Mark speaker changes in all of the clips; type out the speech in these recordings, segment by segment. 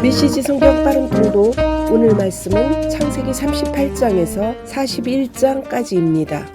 Speaker 1: 메시지 성경 빠른 통독. 오늘 말씀은 창세기 38장에서 41장까지입니다.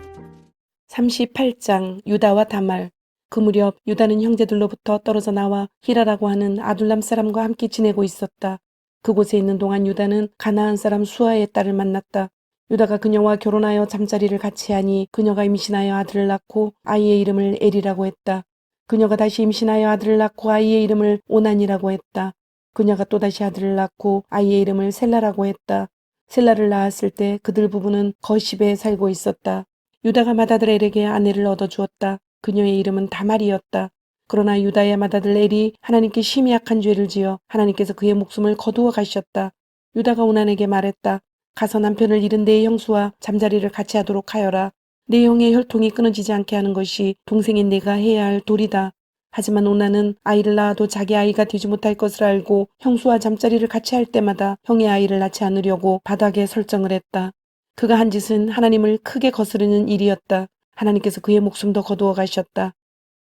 Speaker 1: 38장 유다와 다말. 그 무렵 유다는 형제들로부터 떨어져 나와 히라라고 하는 아둘람 사람과 함께 지내고 있었다. 그곳에 있는 동안 유다는 가나안 사람 수아의 딸을 만났다. 유다가 그녀와 결혼하여 잠자리를 같이 하니 그녀가 임신하여 아들을 낳고 아이의 이름을 엘이라고 했다. 그녀가 다시 임신하여 아들을 낳고 아이의 이름을 오난이라고 했다. 그녀가 또다시 아들을 낳고 아이의 이름을 셀라라고 했다. 셀라를 낳았을 때 그들 부부는 거십에 살고 있었다. 유다가 맏아들 엘에게 아내를 얻어주었다. 그녀의 이름은 다말이었다. 그러나 유다의 맏아들 엘이 하나님께 심히 악한 죄를 지어 하나님께서 그의 목숨을 거두어 가셨다. 유다가 오난에게 말했다. 가서 남편을 잃은 내 형수와 잠자리를 같이 하도록 하여라. 내 형의 혈통이 끊어지지 않게 하는 것이 동생인 내가 해야 할 도리다. 하지만 오난은 아이를 낳아도 자기 아이가 되지 못할 것을 알고 형수와 잠자리를 같이 할 때마다 형의 아이를 낳지 않으려고 바닥에 설정을 했다. 그가 한 짓은 하나님을 크게 거스르는 일이었다. 하나님께서 그의 목숨도 거두어 가셨다.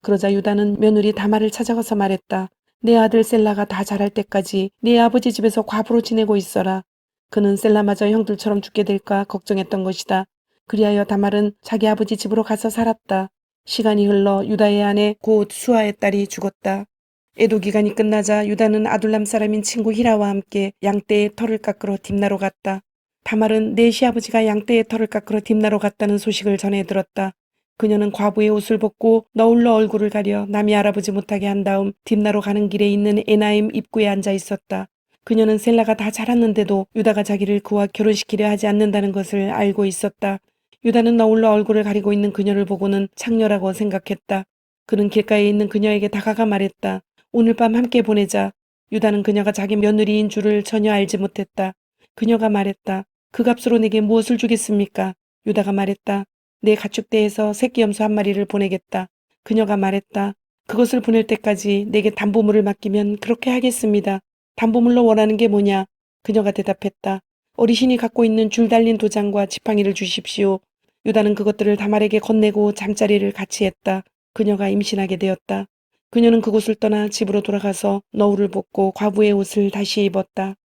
Speaker 1: 그러자 유다는 며느리 다말을 찾아가서 말했다. 내 아들 셀라가 다 자랄 때까지 네 아버지 집에서 과부로 지내고 있어라. 그는 셀라마저 형들처럼 죽게 될까 걱정했던 것이다. 그리하여 다말은 자기 아버지 집으로 가서 살았다. 시간이 흘러 유다의 아내 곧 수아의 딸이 죽었다. 애도 기간이 끝나자 유다는 아둘람 사람인 친구 히라와 함께 양떼의 털을 깎으러 딥나로 갔다. 다말은 내 시아버지가 양떼의 털을 깎으러 딥나로 갔다는 소식을 전해 들었다. 그녀는 과부의 옷을 벗고 너울로 얼굴을 가려 남이 알아보지 못하게 한 다음 딥나로 가는 길에 있는 에나임 입구에 앉아 있었다. 그녀는 셀라가 다 자랐는데도 유다가 자기를 그와 결혼시키려 하지 않는다는 것을 알고 있었다. 유다는 너울로 얼굴을 가리고 있는 그녀를 보고는 창녀라고 생각했다. 그는 길가에 있는 그녀에게 다가가 말했다. 오늘 밤 함께 보내자. 유다는 그녀가 자기 며느리인 줄을 전혀 알지 못했다. 그녀가 말했다. 그 값으로 내게 무엇을 주겠습니까? 유다가 말했다. 내 가축대에서 새끼 염소 한 마리를 보내겠다. 그녀가 말했다. 그것을 보낼 때까지 내게 담보물을 맡기면 그렇게 하겠습니다. 담보물로 원하는 게 뭐냐? 그녀가 대답했다. 어르신이 갖고 있는 줄 달린 도장과 지팡이를 주십시오. 유다는 그것들을 다말에게 건네고 잠자리를 같이 했다. 그녀가 임신하게 되었다. 그녀는 그곳을 떠나 집으로 돌아가서 너울을 벗고 과부의 옷을 다시 입었다.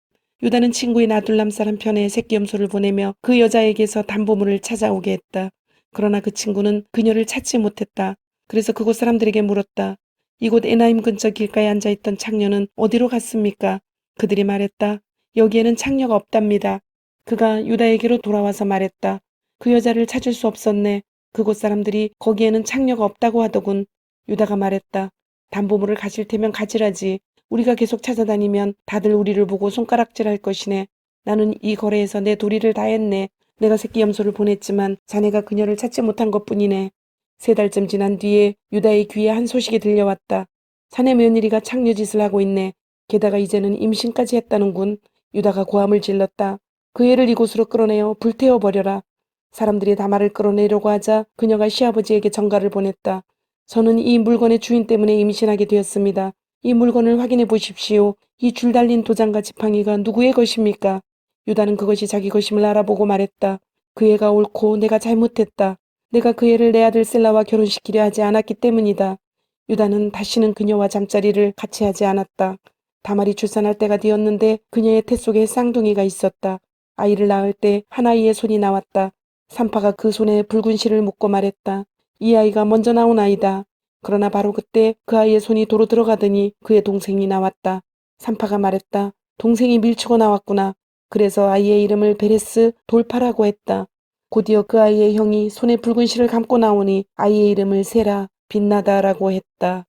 Speaker 1: 유다는 친구인 아둘람 사람 편에 새끼 염소를 보내며 그 여자에게서 담보물을 찾아오게 했다. 그러나 그 친구는 그녀를 찾지 못했다. 그래서 그곳 사람들에게 물었다. 이곳 에나임 근처 길가에 앉아있던 창녀는 어디로 갔습니까? 그들이 말했다. 여기에는 창녀가 없답니다. 그가 유다에게로 돌아와서 말했다. 그 여자를 찾을 수 없었네. 그곳 사람들이 거기에는 창녀가 없다고 하더군. 유다가 말했다. 담보물을 가질 테면 가지라지. 우리가 계속 찾아다니면 다들 우리를 보고 손가락질할 것이네. 나는 이 거래에서 내 도리를 다했네. 내가 새끼 염소를 보냈지만 자네가 그녀를 찾지 못한 것뿐이네. 3달쯤 지난 뒤에 유다의 귀에 한 소식이 들려왔다. 사내 며느리가 창녀짓을 하고 있네. 게다가 이제는 임신까지 했다는군. 유다가 고함을 질렀다. 그 애를 이곳으로 끌어내어 불태워버려라. 사람들이 다말을 끌어내려고 하자 그녀가 시아버지에게 전가를 보냈다. 저는 이 물건의 주인 때문에 임신하게 되었습니다. 이 물건을 확인해 보십시오. 이 줄 달린 도장과 지팡이가 누구의 것입니까? 유다는 그것이 자기 것임을 알아보고 말했다. 그 애가 옳고 내가 잘못했다. 내가 그 애를 내 아들 셀라와 결혼시키려 하지 않았기 때문이다. 유다는 다시는 그녀와 잠자리를 같이 하지 않았다. 다말이 출산할 때가 되었는데 그녀의 태 속에 쌍둥이가 있었다. 아이를 낳을 때 한 아이의 손이 나왔다. 산파가 그 손에 붉은 실을 묶고 말했다. 이 아이가 먼저 나온 아이다. 그러나 바로 그때 그 아이의 손이 도로 들어가더니 그의 동생이 나왔다. 산파가 말했다. 동생이 밀치고 나왔구나. 그래서 아이의 이름을 베레스 돌파라고 했다. 곧이어 그 아이의 형이 손에 붉은 실을 감고 나오니 아이의 이름을 세라 빛나다라고 했다.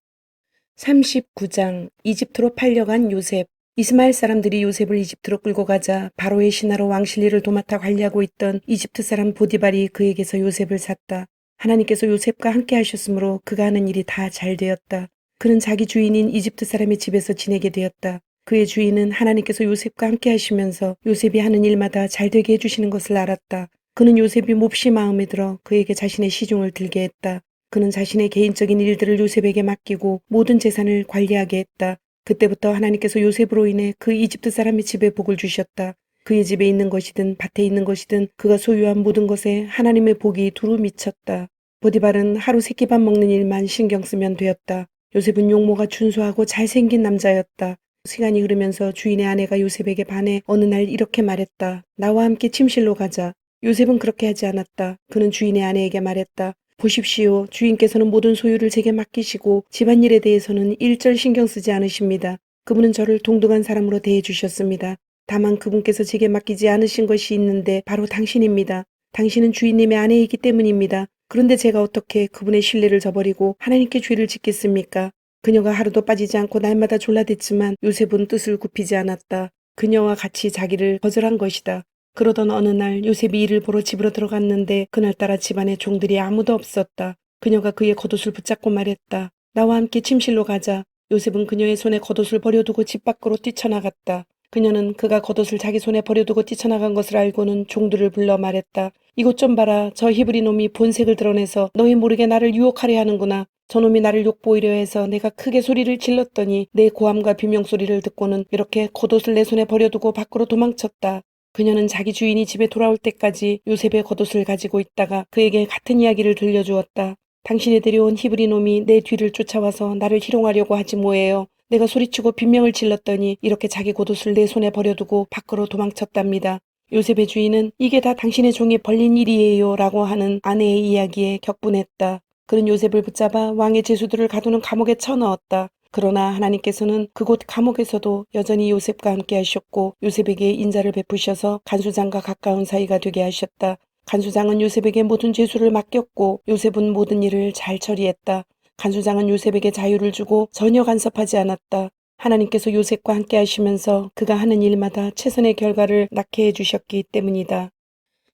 Speaker 1: 39장 이집트로 팔려간 요셉. 이스마엘 사람들이 요셉을 이집트로 끌고 가자 바로의 신하로 왕실리를 도맡아 관리하고 있던 이집트 사람 보디발이 그에게서 요셉을 샀다. 하나님께서 요셉과 함께 하셨으므로 그가 하는 일이 다 잘 되었다. 그는 자기 주인인 이집트 사람의 집에서 지내게 되었다. 그의 주인은 하나님께서 요셉과 함께 하시면서 요셉이 하는 일마다 잘 되게 해주시는 것을 알았다. 그는 요셉이 몹시 마음에 들어 그에게 자신의 시중을 들게 했다. 그는 자신의 개인적인 일들을 요셉에게 맡기고 모든 재산을 관리하게 했다. 그때부터 하나님께서 요셉으로 인해 그 이집트 사람의 집에 복을 주셨다. 그의 집에 있는 것이든 밭에 있는 것이든 그가 소유한 모든 것에 하나님의 복이 두루 미쳤다. 보디발은 하루 새끼밥 먹는 일만 신경 쓰면 되었다. 요셉은 용모가 준수하고 잘생긴 남자였다. 시간이 흐르면서 주인의 아내가 요셉에게 반해 어느 날 이렇게 말했다. 나와 함께 침실로 가자. 요셉은 그렇게 하지 않았다. 그는 주인의 아내에게 말했다. 보십시오. 주인께서는 모든 소유를 제게 맡기시고 집안일에 대해서는 일절 신경 쓰지 않으십니다. 그분은 저를 동등한 사람으로 대해 주셨습니다. 다만 그분께서 제게 맡기지 않으신 것이 있는데 바로 당신입니다. 당신은 주인님의 아내이기 때문입니다. 그런데 제가 어떻게 그분의 신뢰를 저버리고 하나님께 죄를 짓겠습니까? 그녀가 하루도 빠지지 않고 날마다 졸라댔지만 요셉은 뜻을 굽히지 않았다. 그녀와 같이 자기를 거절한 것이다. 그러던 어느 날 요셉이 일을 보러 집으로 들어갔는데 그날따라 집안에 종들이 아무도 없었다. 그녀가 그의 겉옷을 붙잡고 말했다. 나와 함께 침실로 가자. 요셉은 그녀의 손에 겉옷을 버려두고 집 밖으로 뛰쳐나갔다. 그녀는 그가 겉옷을 자기 손에 버려두고 뛰쳐나간 것을 알고는 종들을 불러 말했다. 이것 좀 봐라. 저 히브리 놈이 본색을 드러내서 너희 모르게 나를 유혹하려 하는구나. 저놈이 나를 욕보이려 해서 내가 크게 소리를 질렀더니 내 고함과 비명소리를 듣고는 이렇게 겉옷을 내 손에 버려두고 밖으로 도망쳤다. 그녀는 자기 주인이 집에 돌아올 때까지 요셉의 겉옷을 가지고 있다가 그에게 같은 이야기를 들려주었다. 당신이 데려온 히브리 놈이 내 뒤를 쫓아와서 나를 희롱하려고 하지 뭐예요. 내가 소리치고 빈명을 질렀더니 이렇게 자기 겉옷을 내 손에 버려두고 밖으로 도망쳤답니다. 요셉의 주인은 이게 다 당신의 종이 벌린 일이에요 라고 하는 아내의 이야기에 격분했다. 그는 요셉을 붙잡아 왕의 제수들을 가두는 감옥에 쳐넣었다. 그러나 하나님께서는 그곳 감옥에서도 여전히 요셉과 함께 하셨고 요셉에게 인자를 베푸셔서 간수장과 가까운 사이가 되게 하셨다. 간수장은 요셉에게 모든 죄수를 맡겼고 요셉은 모든 일을 잘 처리했다. 간수장은 요셉에게 자유를 주고 전혀 간섭하지 않았다. 하나님께서 요셉과 함께 하시면서 그가 하는 일마다 최선의 결과를 낳게 해주셨기 때문이다.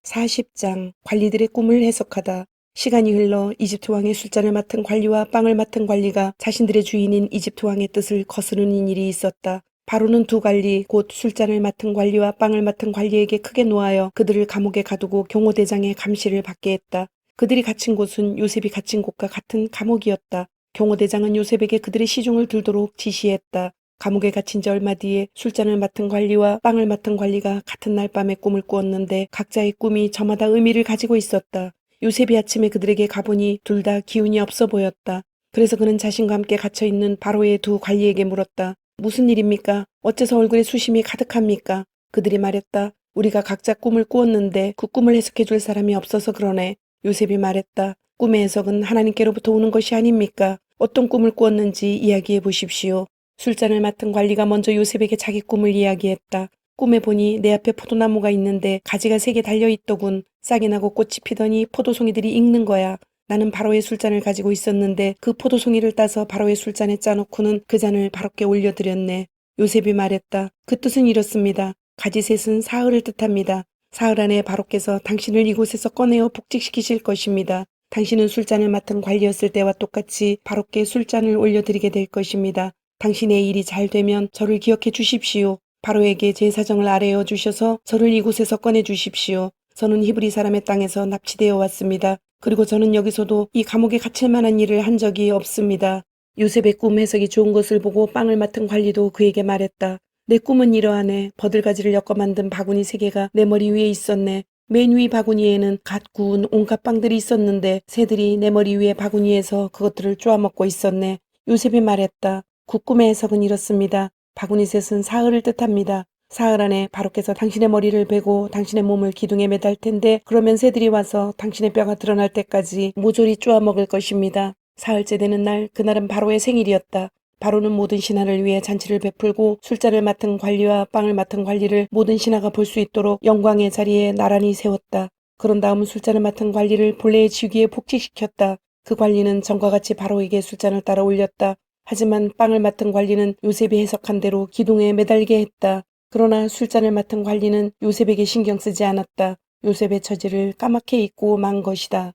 Speaker 1: 40장 관리들의 꿈을 해석하다. 시간이 흘러 이집트 왕의 술잔을 맡은 관리와 빵을 맡은 관리가 자신들의 주인인 이집트 왕의 뜻을 거스르는 일이 있었다. 바로는 두 관리 곧 술잔을 맡은 관리와 빵을 맡은 관리에게 크게 노하여 그들을 감옥에 가두고 경호대장의 감시를 받게 했다. 그들이 갇힌 곳은 요셉이 갇힌 곳과 같은 감옥이었다. 경호대장은 요셉에게 그들의 시중을 들도록 지시했다. 감옥에 갇힌 지 얼마 뒤에 술잔을 맡은 관리와 빵을 맡은 관리가 같은 날 밤에 꿈을 꾸었는데 각자의 꿈이 저마다 의미를 가지고 있었다. 요셉이 아침에 그들에게 가보니 둘 다 기운이 없어 보였다. 그래서 그는 자신과 함께 갇혀있는 바로의 두 관리에게 물었다. 무슨 일입니까? 어째서 얼굴에 수심이 가득합니까? 그들이 말했다. 우리가 각자 꿈을 꾸었는데 그 꿈을 해석해 줄 사람이 없어서 그러네. 요셉이 말했다. 꿈의 해석은 하나님께로부터 오는 것이 아닙니까? 어떤 꿈을 꾸었는지 이야기해 보십시오. 술잔을 맡은 관리가 먼저 요셉에게 자기 꿈을 이야기했다. 꿈에 보니 내 앞에 포도나무가 있는데 가지가 3개 달려있더군. 싹이 나고 꽃이 피더니 포도송이들이 익는 거야. 나는 바로의 술잔을 가지고 있었는데 그 포도송이를 따서 바로의 술잔에 짜놓고는 그 잔을 바로께 올려드렸네. 요셉이 말했다. 그 뜻은 이렇습니다. 가지셋은 사흘을 뜻합니다. 사흘 안에 바로께서 당신을 이곳에서 꺼내어 복직시키실 것입니다. 당신은 술잔을 맡은 관리였을 때와 똑같이 바로께 술잔을 올려드리게 될 것입니다. 당신의 일이 잘 되면 저를 기억해 주십시오. 바로에게 제 사정을 아뢰어 주셔서 저를 이곳에서 꺼내 주십시오. 저는 히브리 사람의 땅에서 납치되어 왔습니다. 그리고 저는 여기서도 이 감옥에 갇힐 만한 일을 한 적이 없습니다. 요셉의 꿈 해석이 좋은 것을 보고 빵을 맡은 관리도 그에게 말했다. 내 꿈은 이러하네. 버들가지를 엮어 만든 바구니 3개가 내 머리 위에 있었네. 맨 위 바구니에는 갓 구운 온갖 빵들이 있었는데 새들이 내 머리 위에 바구니에서 그것들을 쪼아먹고 있었네. 요셉이 말했다. 그 꿈의 해석은 이렇습니다. 바구니 셋은 사흘을 뜻합니다. 사흘 안에 바로께서 당신의 머리를 베고 당신의 몸을 기둥에 매달 텐데 그러면 새들이 와서 당신의 뼈가 드러날 때까지 모조리 쪼아 먹을 것입니다. 사흘째 되는 날 그날은 바로의 생일이었다. 바로는 모든 신하를 위해 잔치를 베풀고 술자를 맡은 관리와 빵을 맡은 관리를 모든 신하가 볼 수 있도록 영광의 자리에 나란히 세웠다. 그런 다음 술잔을 맡은 관리를 본래의 직위에 복직시켰다. 그 관리는 전과 같이 바로에게 술잔을 따라 올렸다. 하지만 빵을 맡은 관리는 요셉이 해석한 대로 기둥에 매달게 했다. 그러나 술잔을 맡은 관리는 요셉에게 신경 쓰지 않았다. 요셉의 처지를 까맣게 잊고 만 것이다.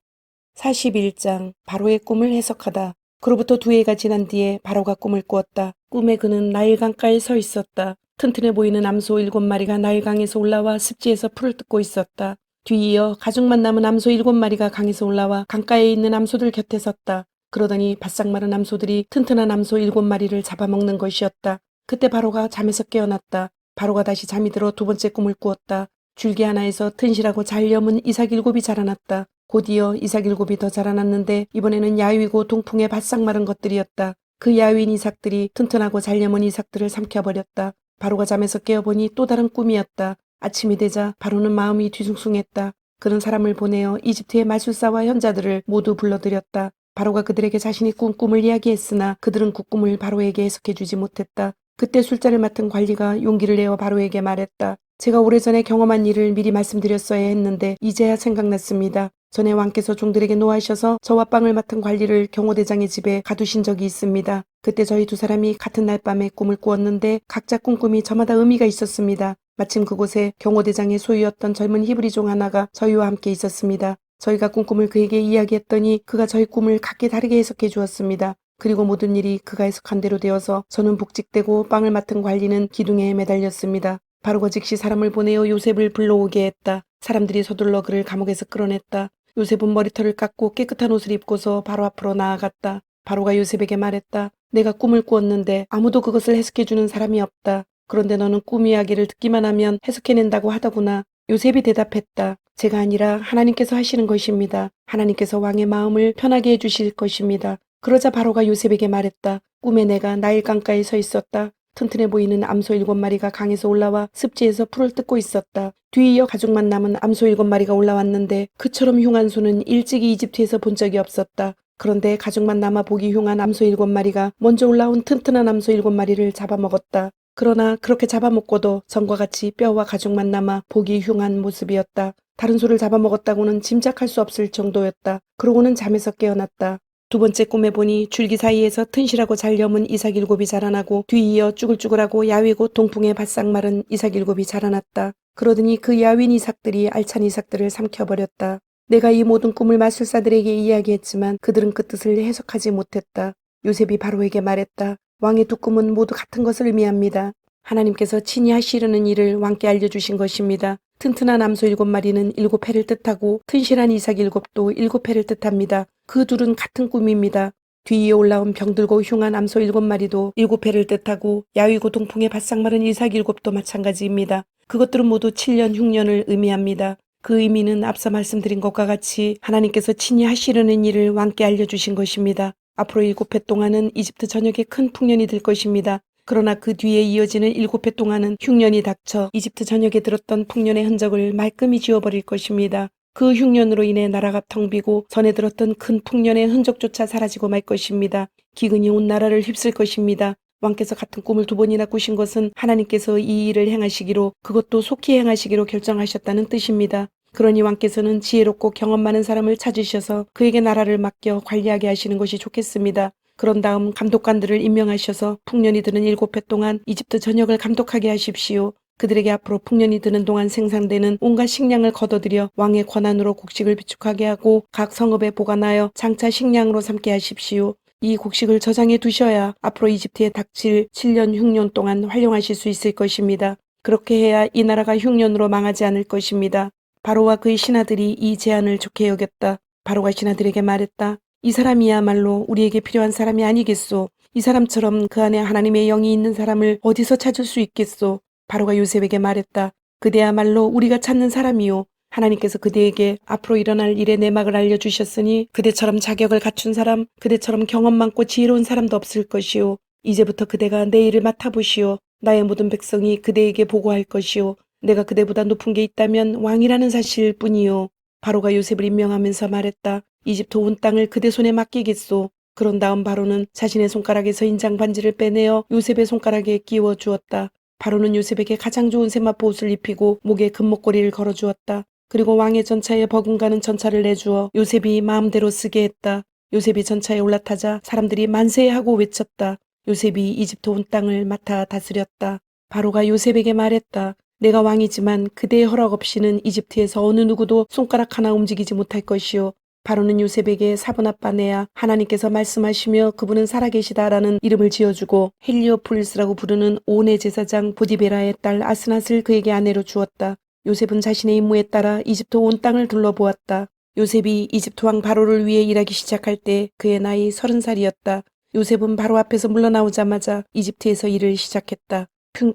Speaker 1: 41장 바로의 꿈을 해석하다. 그로부터 2해가 지난 뒤에 바로가 꿈을 꾸었다. 꿈에 그는 나일강가에 서 있었다. 튼튼해 보이는 암소 7마리가 나일강에서 올라와 습지에서 풀을 뜯고 있었다. 뒤이어 가죽만 남은 암소 7마리가 강에서 올라와 강가에 있는 암소들 곁에 섰다. 그러더니 바싹 마른 암소들이 튼튼한 암소 7마리를 잡아먹는 것이었다. 그때 바로가 잠에서 깨어났다. 바로가 다시 잠이 들어 2번째 꿈을 꾸었다. 줄기 하나에서 튼실하고 잘 여문 이삭 7이 자라났다. 곧이어 이삭 7이 더 자라났는데 이번에는 야위고 동풍에 바싹 마른 것들이었다. 그 야윈 이삭들이 튼튼하고 잘려먼 이삭들을 삼켜버렸다. 바로가 잠에서 깨어보니 또 다른 꿈이었다. 아침이 되자 바로는 마음이 뒤숭숭했다. 그런 사람을 보내어 이집트의 마술사와 현자들을 모두 불러들였다. 바로가 그들에게 자신이 꾼 꿈을 이야기했으나 그들은 그 꿈을 바로에게 해석해주지 못했다. 그때 술자를 맡은 관리가 용기를 내어 바로에게 말했다. 제가 오래전에 경험한 일을 미리 말씀드렸어야 했는데 이제야 생각났습니다. 전에 왕께서 종들에게 노하셔서 저와 빵을 맡은 관리를 경호대장의 집에 가두신 적이 있습니다. 그때 저희 두 사람이 같은 날 밤에 꿈을 꾸었는데 각자 꾼 꿈이 저마다 의미가 있었습니다. 마침 그곳에 경호대장의 소유였던 젊은 히브리종 하나가 저희와 함께 있었습니다. 저희가 꾼 꿈을 그에게 이야기했더니 그가 저희 꿈을 각기 다르게 해석해 주었습니다. 그리고 모든 일이 그가 해석한 대로 되어서 저는 복직되고 빵을 맡은 관리는 기둥에 매달렸습니다. 바로가 즉시 사람을 보내어 요셉을 불러오게 했다. 사람들이 서둘러 그를 감옥에서 끌어냈다. 요셉은 머리털을 깎고 깨끗한 옷을 입고서 바로 앞으로 나아갔다. 바로가 요셉에게 말했다. 내가 꿈을 꾸었는데 아무도 그것을 해석해주는 사람이 없다. 그런데 너는 꿈 이야기를 듣기만 하면 해석해낸다고 하더구나. 요셉이 대답했다. 제가 아니라 하나님께서 하시는 것입니다. 하나님께서 왕의 마음을 편하게 해주실 것입니다. 그러자 바로가 요셉에게 말했다. 꿈에 내가 나일 강가에 서 있었다. 튼튼해 보이는 암소 7마리가 강에서 올라와 습지에서 풀을 뜯고 있었다. 뒤이어 가죽만 남은 암소 7마리가 올라왔는데 그처럼 흉한 소는 일찍이 이집트에서 본 적이 없었다. 그런데 가죽만 남아 보기 흉한 암소 7마리가 먼저 올라온 튼튼한 암소 7마리를 잡아먹었다. 그러나 그렇게 잡아먹고도 전과 같이 뼈와 가죽만 남아 보기 흉한 모습이었다. 다른 소를 잡아먹었다고는 짐작할 수 없을 정도였다. 그러고는 잠에서 깨어났다. 두 번째 꿈에 보니 줄기 사이에서 튼실하고 잘 여문 이삭 7이 자라나고 뒤이어 쭈글쭈글하고 야위고 동풍에 바싹 마른 이삭 7이 자라났다. 그러더니 그 야윈 이삭들이 알찬 이삭들을 삼켜버렸다. 내가 이 모든 꿈을 마술사들에게 이야기했지만 그들은 그 뜻을 해석하지 못했다. 요셉이 바로에게 말했다. 왕의 두 꿈은 모두 같은 것을 의미합니다. 하나님께서 친히 하시려는 일을 왕께 알려주신 것입니다. 튼튼한 암소 7마리는 7해를 뜻하고 튼실한 이삭 7도 7해를 뜻합니다. 그 둘은 같은 꿈입니다. 뒤에 올라온 병들고 흉한 암소 7마리도 7해를 뜻하고 야위고 동풍에 바싹 마른 이삭 7도 마찬가지입니다. 그것들은 모두 7년 흉년을 의미합니다. 그 의미는 앞서 말씀드린 것과 같이 하나님께서 친히 하시려는 일을 왕께 알려주신 것입니다. 앞으로 7해 동안은 이집트 전역에 큰 풍년이 들 것입니다. 그러나 그 뒤에 이어지는 7해 동안은 흉년이 닥쳐 이집트 전역에 들었던 풍년의 흔적을 말끔히 지워버릴 것입니다. 그 흉년으로 인해 나라가 텅 비고 전에 들었던 큰 풍년의 흔적조차 사라지고 말 것입니다. 기근이 온 나라를 휩쓸 것입니다. 왕께서 같은 꿈을 2번이나 꾸신 것은 하나님께서 이 일을 행하시기로 그것도 속히 행하시기로 결정하셨다는 뜻입니다. 그러니 왕께서는 지혜롭고 경험 많은 사람을 찾으셔서 그에게 나라를 맡겨 관리하게 하시는 것이 좋겠습니다. 그런 다음 감독관들을 임명하셔서 풍년이 드는 7해 동안 이집트 전역을 감독하게 하십시오. 그들에게 앞으로 풍년이 드는 동안 생산되는 온갖 식량을 거둬들여 왕의 권한으로 곡식을 비축하게 하고 각 성읍에 보관하여 장차 식량으로 삼게 하십시오. 이 곡식을 저장해 두셔야 앞으로 이집트에 닥칠 7년 흉년 동안 활용하실 수 있을 것입니다. 그렇게 해야 이 나라가 흉년으로 망하지 않을 것입니다. 바로와 그의 신하들이 이 제안을 좋게 여겼다. 바로가 신하들에게 말했다. 이 사람이야말로 우리에게 필요한 사람이 아니겠소. 이 사람처럼 그 안에 하나님의 영이 있는 사람을 어디서 찾을 수 있겠소. 바로가 요셉에게 말했다. 그대야말로 우리가 찾는 사람이요. 하나님께서 그대에게 앞으로 일어날 일의 내막을 알려주셨으니 그대처럼 자격을 갖춘 사람, 그대처럼 경험 많고 지혜로운 사람도 없을 것이요. 이제부터 그대가 내 일을 맡아보시오. 나의 모든 백성이 그대에게 보고할 것이요. 내가 그대보다 높은 게 있다면 왕이라는 사실일 뿐이요. 바로가 요셉을 임명하면서 말했다. 이집트 온 땅을 그대 손에 맡기겠소. 그런 다음 바로는 자신의 손가락에서 인장 반지를 빼내어 요셉의 손가락에 끼워 주었다. 바로는 요셉에게 가장 좋은 세마포 옷을 입히고 목에 금목걸이를 걸어 주었다. 그리고 왕의 전차에 버금가는 전차를 내주어 요셉이 마음대로 쓰게 했다. 요셉이 전차에 올라타자 사람들이 만세하고 외쳤다. 요셉이 이집트 온 땅을 맡아 다스렸다. 바로가 요셉에게 말했다. 내가 왕이지만 그대의 허락 없이는 이집트에서 어느 누구도 손가락 하나 움직이지 못할 것이요. 바로는 요셉에게 사분아빠네아 하나님께서 말씀하시며 그분은 살아계시다라는 이름을 지어주고 헬리오폴리스라고 부르는 온의 제사장 보디베라의 딸 아스낫을 그에게 아내로 주었다. 요셉은 자신의 임무에 따라 이집트 온 땅을 둘러보았다. 요셉이 이집트 왕 바로를 위해 일하기 시작할 때 그의 나이 30살이었다. 요셉은 바로 앞에서 물러나오자마자 이집트에서 일을 시작했다.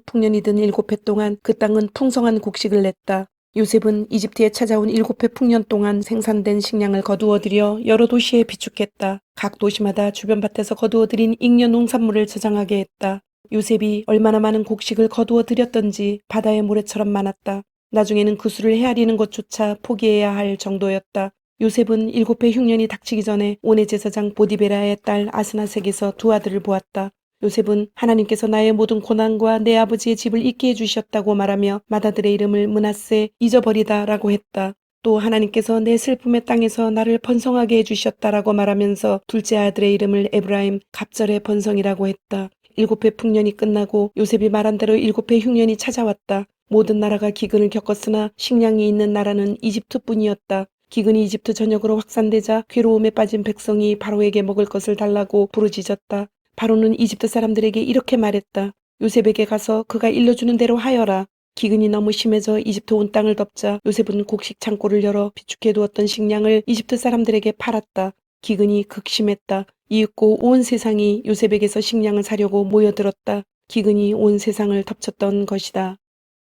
Speaker 1: 풍년이 든 7해 동안 그 땅은 풍성한 곡식을 냈다. 요셉은 이집트에 찾아온 7해 풍년 동안 생산된 식량을 거두어 들여 여러 도시에 비축했다. 각 도시마다 주변 밭에서 거두어 들인 잉여 농산물을 저장하게 했다. 요셉이 얼마나 많은 곡식을 거두어 들였던지 바다의 모래처럼 많았다. 나중에는 그 수를 헤아리는 것조차 포기해야 할 정도였다. 요셉은 7해 흉년이 닥치기 전에 온의 제사장 보디베라의 딸 아스나색에서 두 아들을 보았다. 요셉은 하나님께서 나의 모든 고난과 내 아버지의 집을 잊게 해주셨다고 말하며 맏아들의 이름을 므낫세 잊어버리다라고 했다. 또 하나님께서 내 슬픔의 땅에서 나를 번성하게 해주셨다라고 말하면서 둘째 아들의 이름을 에브라임 갑절의 번성이라고 했다. 7해 풍년이 끝나고 요셉이 말한 대로 7해 흉년이 찾아왔다. 모든 나라가 기근을 겪었으나 식량이 있는 나라는 이집트뿐이었다. 기근이 이집트 전역으로 확산되자 괴로움에 빠진 백성이 바로에게 먹을 것을 달라고 부르짖었다. 바로는 이집트 사람들에게 이렇게 말했다. 요셉에게 가서 그가 일러주는 대로 하여라. 기근이 너무 심해져 이집트 온 땅을 덮자 요셉은 곡식 창고를 열어 비축해 두었던 식량을 이집트 사람들에게 팔았다. 기근이 극심했다. 이윽고 온 세상이 요셉에게서 식량을 사려고 모여들었다. 기근이 온 세상을 덮쳤던 것이다.